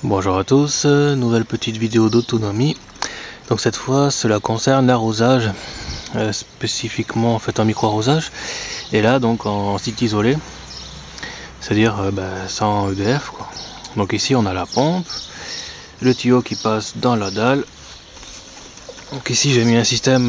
Bonjour à tous, nouvelle petite vidéo d'autonomie. Donc cette fois cela concerne l'arrosage, spécifiquement en fait en micro-arrosage. Et là donc en site isolé, c'est-à-dire sans EDF quoi. Donc ici on a la pompe, le tuyau qui passe dans la dalle. Donc ici j'ai mis un système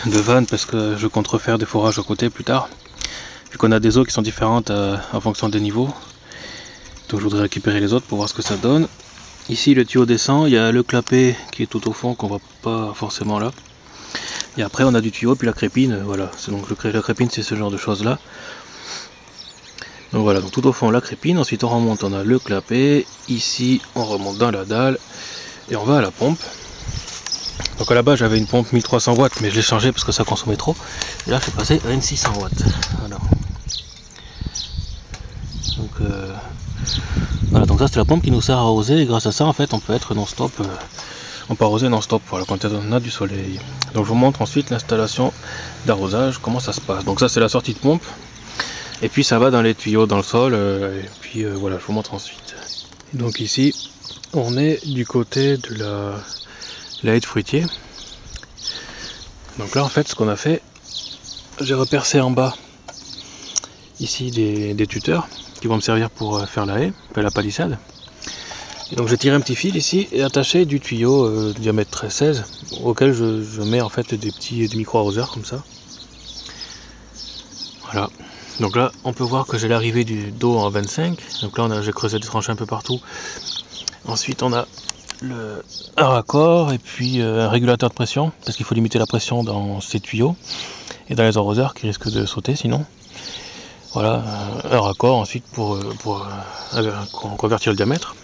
de vanne parce que je compte refaire des forages à côté plus tard. Vu qu'on a des eaux qui sont différentes en fonction des niveaux. Donc je voudrais récupérer les autres pour voir ce que ça donne. Ici le tuyau descend, il y a le clapet qui est tout au fond qu'on voit pas forcément là. Et après on a du tuyau puis la crépine, voilà. Donc la crépine c'est ce genre de choses là. Donc voilà, donc tout au fond la crépine, ensuite on remonte, on a le clapet, ici on remonte dans la dalle et on va à la pompe. Donc à la base j'avais une pompe 1300 watts mais je l'ai changé parce que ça consommait trop. Et là je suis passé à une 600 watts. Voilà. Voilà, donc ça c'est la pompe qui nous sert à arroser et grâce à ça en fait on peut être non-stop, on peut arroser non-stop voilà, quand on a du soleil. Donc je vous montre ensuite l'installation d'arrosage, comment ça se passe. Donc ça c'est la sortie de pompe et puis ça va dans les tuyaux dans le sol et puis voilà, je vous montre ensuite. Donc ici on est du côté de la haie de fruitier. Donc là en fait ce qu'on a fait, j'ai repercé en bas ici des tuteurs qui vont me servir pour faire la haie, la palissade. Et donc j'ai tiré un petit fil ici et attaché du tuyau de diamètre 13 auquel je mets en fait des micro arroseurs comme ça. Voilà. Donc là on peut voir que j'ai l'arrivée d'eau en 25. Donc là j'ai creusé des tranchées un peu partout. Ensuite on a un raccord et puis un régulateur de pression parce qu'il faut limiter la pression dans ces tuyaux et dans les arroseurs qui risquent de sauter sinon. Voilà, un raccord ensuite pour convertir le diamètre.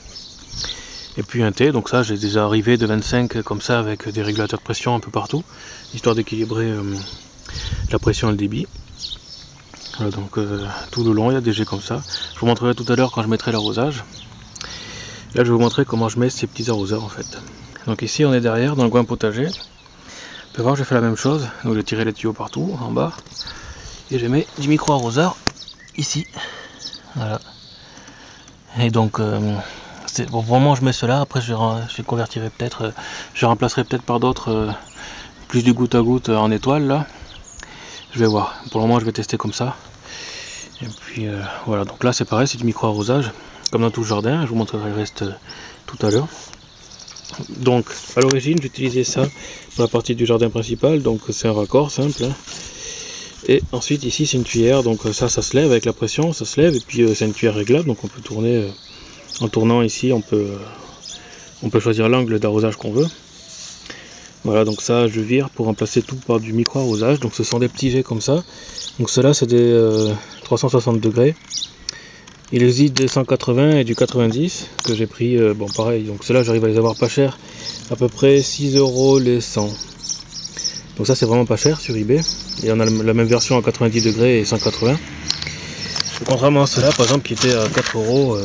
Et puis un T, donc ça j'ai des arrivées de 25 comme ça avec des régulateurs de pression un peu partout, histoire d'équilibrer la pression et le débit. Voilà, donc tout le long il y a des jets comme ça. Je vous montrerai tout à l'heure quand je mettrai l'arrosage. Là je vais vous montrer comment je mets ces petits arroseurs en fait. Donc ici on est derrière dans le coin potager. Vous pouvez voir j'ai fait la même chose, donc j'ai tiré les tuyaux partout en bas. Et j'ai mis du micro arroseur ici, voilà. Et donc bon, pour le moment je mets cela, après je convertirai peut-être, je remplacerai peut-être par d'autres, plus du goutte à goutte en étoile là. Je vais voir, pour le moment je vais tester comme ça. Et puis voilà, donc là c'est pareil, c'est du micro arrosage, comme dans tout le jardin, je vous montrerai le reste tout à l'heure. Donc à l'origine j'utilisais ça pour la partie du jardin principal, donc c'est un raccord simple. Hein. Et ensuite ici c'est une tuyère, donc ça se lève avec la pression, ça se lève et puis c'est une tuyère réglable, donc on peut tourner, en tournant ici on peut choisir l'angle d'arrosage qu'on veut. Voilà, donc ça je vire pour remplacer tout par du micro arrosage, donc ce sont des petits jets comme ça. Donc ceux-là c'est des 360 degrés. Il existe des 180 et du 90 que j'ai pris, bon pareil, donc ceux-là j'arrive à les avoir pas cher, à peu près 6 € les 100. Donc ça c'est vraiment pas cher sur eBay. Et on a la même version à 90 degrés et 180. Contrairement à cela par exemple qui était à 4 €,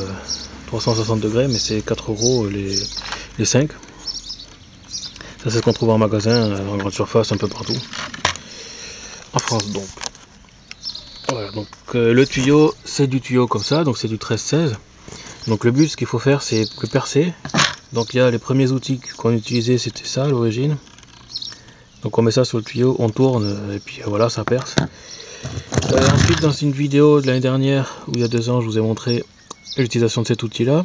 360 degrés, mais c'est 4 € les 5. Ça c'est ce qu'on trouve en magasin, en grande surface, un peu partout. En France donc. Voilà, donc le tuyau c'est du tuyau comme ça, donc c'est du 13-16. Donc le but ce qu'il faut faire c'est le percer. Donc il y a les premiers outils qu'on utilisait, c'était ça à l'origine. Donc on met ça sur le tuyau, on tourne et puis voilà ça perce. Ensuite dans une vidéo de l'année dernière, ou il y a 2 ans, je vous ai montré l'utilisation de cet outil là.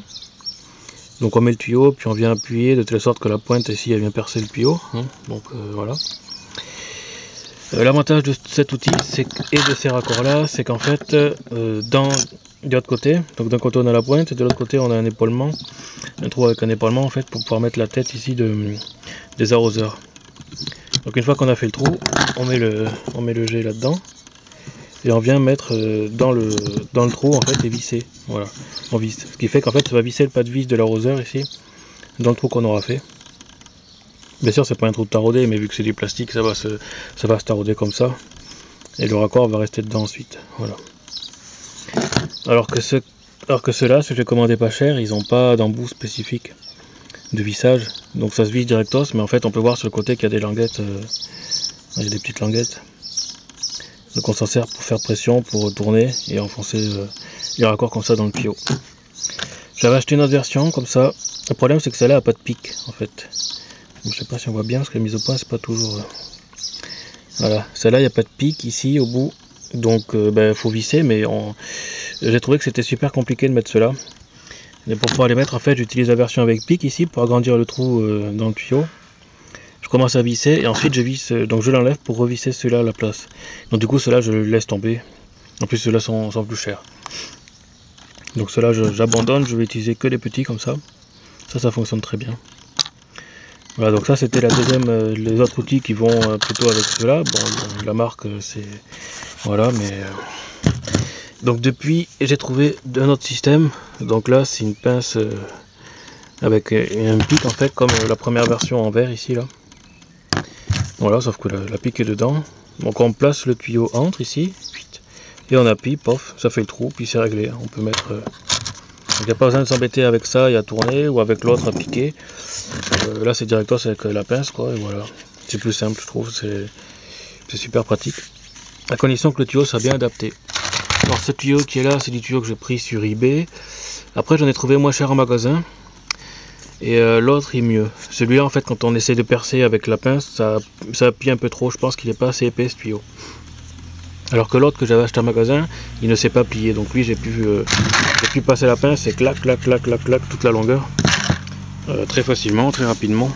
Donc on met le tuyau, puis on vient appuyer de telle sorte que la pointe ici elle vient percer le tuyau. Hein. Donc voilà. L'avantage de cet outil et de ces raccords là, c'est qu'en fait de l'autre côté, donc d'un côté on a la pointe et de l'autre côté on a un épaulement, un trou avec un épaulement en fait pour pouvoir mettre la tête ici des arroseurs. Donc une fois qu'on a fait le trou, on met le jet là-dedans et on vient mettre dans le trou en fait et visser. Voilà, on visse. Ce qui fait qu'en fait ça va visser le pas de vis de l'arroseur ici dans le trou qu'on aura fait. Bien sûr c'est pas un trou de taraudé, mais vu que c'est du plastique ça va se tarauder comme ça et le raccord va rester dedans ensuite. Voilà. Alors que ceux-là, ceux que j'ai commandé pas cher, ils n'ont pas d'embout spécifique de vissage, donc ça se visse directos, mais en fait on peut voir sur le côté qu'il y a des languettes, il y a des petites languettes, donc on s'en sert pour faire pression, pour tourner et enfoncer les raccords comme ça dans le tuyau. J'avais acheté une autre version comme ça. Le problème c'est que celle-là n'a pas de pic en fait. Je sais pas si on voit bien parce que la mise au point c'est pas toujours... Voilà, celle-là il n'y a pas de pic ici au bout. Donc faut visser, mais j'ai trouvé que c'était super compliqué de mettre cela. Et pour pouvoir les mettre, en fait, j'utilise la version avec pic ici pour agrandir le trou dans le tuyau. Je commence à visser et ensuite je visse, donc je l'enlève pour revisser ceux-là à la place. Donc du coup, ceux-là je le laisse tomber. En plus, ceux-là sont plus chers. Donc ceux-là j'abandonne, je vais utiliser que les petits comme ça. Ça fonctionne très bien. Voilà, donc ça c'était la deuxième, les autres outils qui vont plutôt avec ceux-là. Bon, la marque c'est... Voilà, mais... Donc depuis, j'ai trouvé un autre système. Donc là, c'est une pince avec un pic en fait, comme la première version en verre ici là. Voilà, sauf que la pique est dedans. Donc on place le tuyau entre ici, et on appuie, pof, ça fait le trou, puis c'est réglé. On peut mettre... il n'y a pas besoin de s'embêter avec ça et à tourner, ou avec l'autre à piquer. Là c'est directement avec la pince quoi, et voilà. C'est plus simple je trouve, c'est super pratique. À condition que le tuyau soit bien adapté. Alors ce tuyau qui est là, c'est du tuyau que j'ai pris sur eBay. Après j'en ai trouvé moins cher en magasin. Et l'autre est mieux. Celui-là en fait quand on essaie de percer avec la pince, ça appuie un peu trop. Je pense qu'il n'est pas assez épais ce tuyau. Alors que l'autre que j'avais acheté en magasin, il ne s'est pas plié. Donc lui j'ai pu passer la pince et clac clac clac clac clac toute la longueur. Très facilement, très rapidement.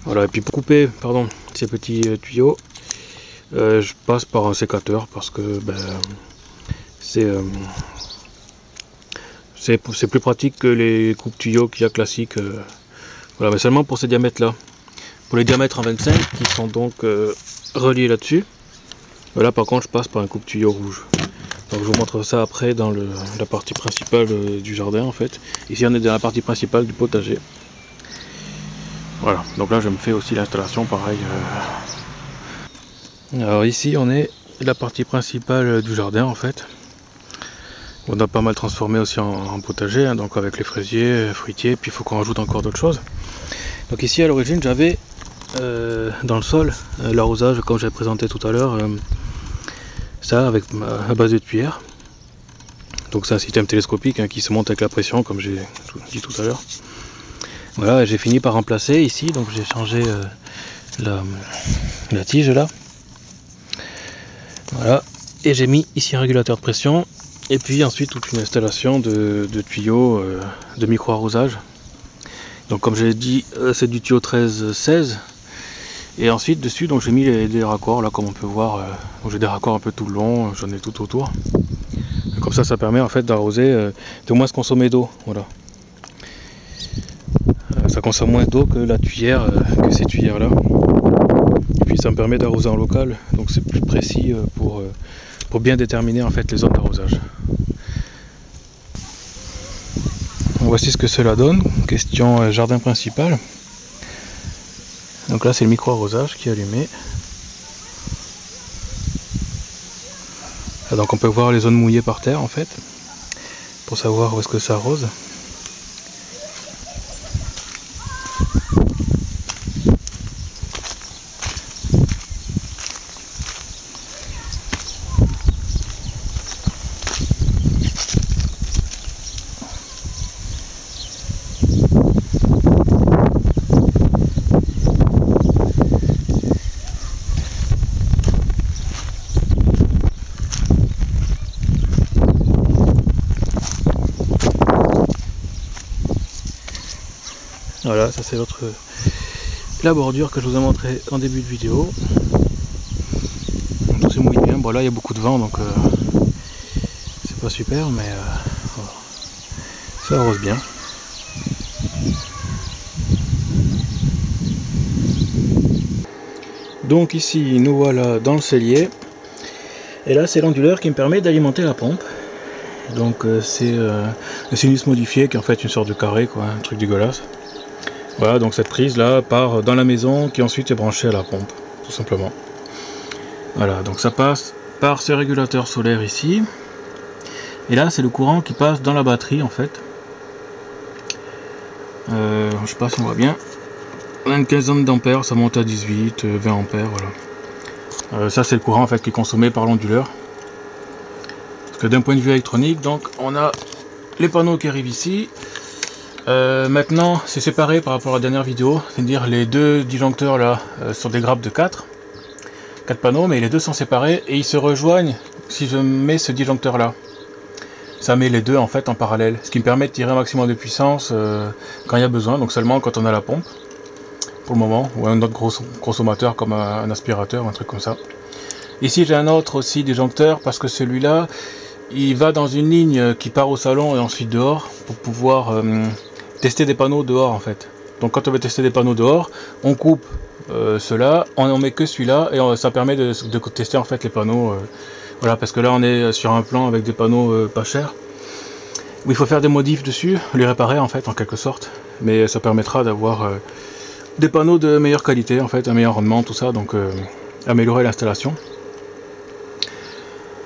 Voilà, et puis pour couper ces petits tuyaux, je passe par un sécateur parce que c'est plus pratique que les coupes tuyaux qu'il y a classiques. Voilà, mais seulement pour ces diamètres là. Pour les diamètres en 25 qui sont donc reliés là-dessus. Voilà, par contre je passe par un coupe tuyau rouge. Donc je vous montre ça après dans la partie principale du jardin en fait. Ici on est dans la partie principale du potager. Voilà, donc là je me fais aussi l'installation pareil. Alors ici on est la partie principale du jardin en fait. On a pas mal transformé aussi en potager, hein, donc avec les fraisiers, fruitiers, puis il faut qu'on rajoute encore d'autres choses. Donc ici à l'origine j'avais dans le sol l'arrosage comme j'ai présenté tout à l'heure, ça avec à base de tuyère. Donc c'est un système télescopique hein, qui se monte avec la pression comme j'ai dit tout à l'heure. Voilà, j'ai fini par remplacer ici, donc j'ai changé la tige là. Voilà, et j'ai mis ici un régulateur de pression. Et puis ensuite toute une installation de tuyaux de micro-arrosage. Donc comme je l'ai dit, c'est du tuyau 13-16. Et ensuite dessus donc j'ai mis des raccords là comme on peut voir. J'ai des raccords un peu tout le long, j'en ai tout autour. Et comme ça permet en fait d'arroser, de moins se consommer d'eau. Voilà. Ça consomme moins d'eau que la tuyère, que ces tuyères là. Et puis ça me permet d'arroser en local, donc c'est plus précis pour bien déterminer en fait les zones d'arrosage. Voici ce que cela donne. Question jardin principal. Donc là c'est le micro arrosage qui est allumé. Là, donc on peut voir les zones mouillées par terre en fait, pour savoir où est-ce que ça arrose. Voilà, ça c'est la bordure que je vous ai montré en début de vidéo. Tout se mouille bien. Bon là il y a beaucoup de vent donc c'est pas super, mais voilà. Ça arrose bien. Donc ici nous voilà dans le cellier. Et là c'est l'onduleur qui me permet d'alimenter la pompe. Donc c'est un sinus modifié qui est en fait une sorte de carré quoi, un truc dégueulasse. Voilà, donc cette prise là part dans la maison qui ensuite est branchée à la pompe, tout simplement. Voilà, donc ça passe par ce régulateur solaire ici. Et là c'est le courant qui passe dans la batterie en fait. Je sais pas si on voit bien. On a une quinzaine d'ampères, ça monte à 18, 20 ampères, voilà. Ça c'est le courant en fait qui est consommé par l'onduleur. Parce que d'un point de vue électronique, donc on a les panneaux qui arrivent ici. Maintenant c'est séparé par rapport à la dernière vidéo, c'est-à-dire les deux disjoncteurs là sont des grappes de 4 panneaux, mais les deux sont séparés et ils se rejoignent si je mets ce disjoncteur là. Ça met les deux en fait en parallèle, ce qui me permet de tirer un maximum de puissance quand il y a besoin, donc seulement quand on a la pompe pour le moment, ou un autre gros consommateur comme un aspirateur, un truc comme ça. Ici j'ai un autre aussi disjoncteur parce que celui-là il va dans une ligne qui part au salon et ensuite dehors pour pouvoir tester des panneaux dehors en fait. Donc quand on veut tester des panneaux dehors, on coupe ceux-là, on met que celui-là et ça permet de tester en fait les panneaux. Voilà, parce que là on est sur un plan avec des panneaux pas chers, où il faut faire des modifs dessus, les réparer en fait en quelque sorte, mais ça permettra d'avoir des panneaux de meilleure qualité en fait, un meilleur rendement, tout ça, donc améliorer l'installation.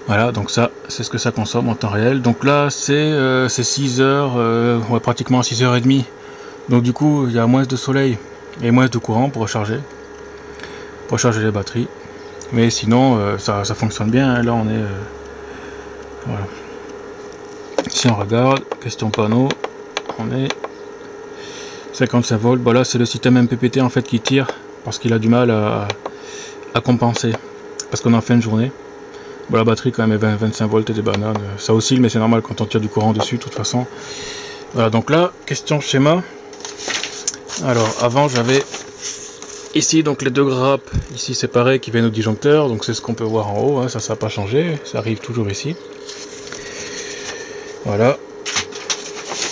Voilà, donc ça c'est ce que ça consomme en temps réel. Donc là c'est 6 heures, ouais, pratiquement 6h30, donc du coup il y a moins de soleil et moins de courant pour recharger les batteries. Mais sinon ça fonctionne bien, hein. Là on est voilà. Si on regarde, question panneau, on est 55 volts. Voilà, c'est le système MPPT en fait qui tire parce qu'il a du mal à compenser parce qu'on est en fin de journée. Bon, la batterie quand même est 25 volts et des bananes, ça oscille mais c'est normal quand on tire du courant dessus de toute façon. Voilà, donc là question schéma. Alors avant j'avais ici donc les deux grappes ici séparées qui viennent au disjoncteur, donc c'est ce qu'on peut voir en haut, hein, ça n'a pas changé, ça arrive toujours ici. Voilà.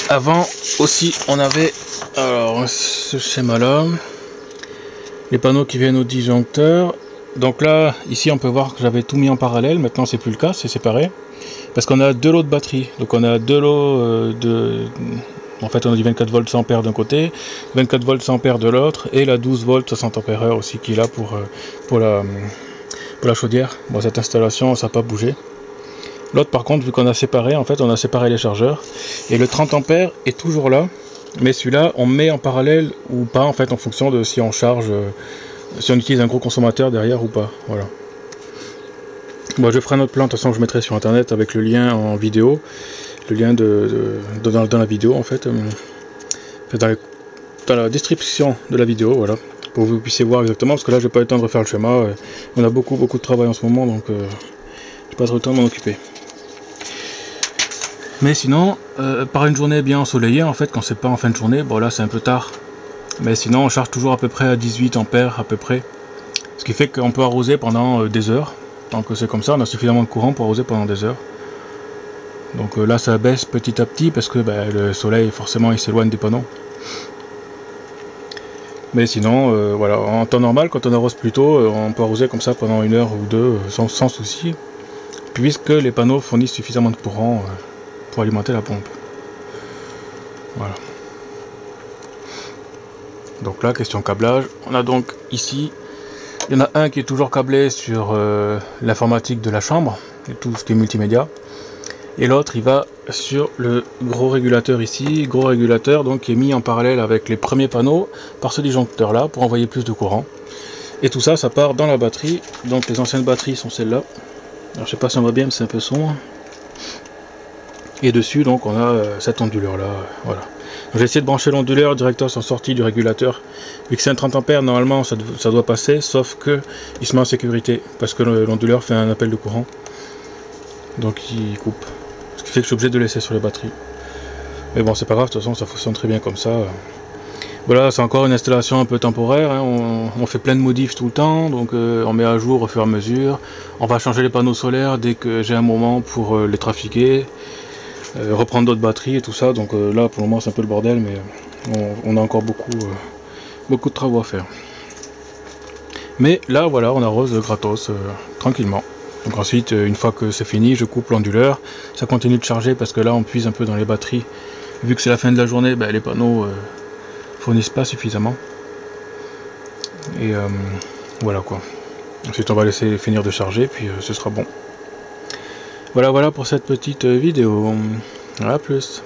Avant aussi on avait alors ce schéma là, les panneaux qui viennent au disjoncteur. Donc là ici on peut voir que j'avais tout mis en parallèle, maintenant c'est plus le cas, c'est séparé parce qu'on a deux lots de batterie, donc on a deux lots en fait on a du 24 volts 100 ampères d'un côté, 24 volts 100 ampères de l'autre, et la 12 volts 60 ampères aussi qui est là pour la chaudière. Bon, cette installation ça n'a pas bougé. L'autre par contre, vu qu'on a séparé, en fait on a séparé les chargeurs, et le 30 ampères est toujours là, mais celui-là on met en parallèle ou pas en fait en fonction de si on charge, si on utilise un gros consommateur derrière ou pas. Voilà. Bon, je ferai un autre plan de toute façon que je mettrai sur internet avec le lien en vidéo. Le lien dans la vidéo en fait, dans la description de la vidéo, voilà, pour que vous puissiez voir exactement, parce que là j'ai pas eu le temps de refaire le schéma, on a beaucoup de travail en ce moment, donc j'ai pas trop le temps de m'en occuper. Mais sinon, par une journée bien ensoleillée en fait, quand c'est pas en fin de journée, bon là c'est un peu tard, mais sinon on charge toujours à peu près à 18 ampères à peu près, ce qui fait qu'on peut arroser pendant des heures, donc c'est comme ça, on a suffisamment de courant pour arroser pendant des heures. Donc là ça baisse petit à petit parce que le soleil forcément il s'éloigne des panneaux. Mais sinon voilà, en temps normal quand on arrose plus tôt, on peut arroser comme ça pendant une heure ou deux sans souci, puisque les panneaux fournissent suffisamment de courant pour alimenter la pompe. Voilà. Donc là question câblage, on a donc ici, il y en a un qui est toujours câblé sur l'informatique de la chambre et tout ce qui est multimédia. Et l'autre il va sur le gros régulateur ici, gros régulateur donc qui est mis en parallèle avec les premiers panneaux par ce disjoncteur là pour envoyer plus de courant. Et tout ça, ça part dans la batterie, donc les anciennes batteries sont celles-là. Alors je sais pas si on voit bien mais c'est un peu sombre. Et dessus donc on a cet onduleur là, voilà. J'ai essayé de brancher l'onduleur directement en sortie du régulateur. Vu que c'est un 30 ampères, normalement ça doit passer, sauf que il se met en sécurité parce que l'onduleur fait un appel de courant. Donc il coupe. Ce qui fait que je suis obligé de laisser sur les batteries. Mais bon, c'est pas grave, de toute façon ça fonctionne très bien comme ça. Voilà, c'est encore une installation un peu temporaire, hein. On fait plein de modifs tout le temps, donc on met à jour au fur et à mesure. On va changer les panneaux solaires dès que j'ai un moment pour les trafiquer, reprendre d'autres batteries et tout ça. Donc là pour le moment c'est un peu le bordel, mais on a encore beaucoup de travaux à faire. Mais là voilà, on arrose gratos, tranquillement. Donc ensuite, une fois que c'est fini, je coupe l'onduleur, ça continue de charger parce que là on puise un peu dans les batteries. Vu que c'est la fin de la journée, les panneaux fournissent pas suffisamment. Et voilà quoi. Ensuite on va laisser finir de charger, puis ce sera bon. Voilà pour cette petite vidéo. À plus.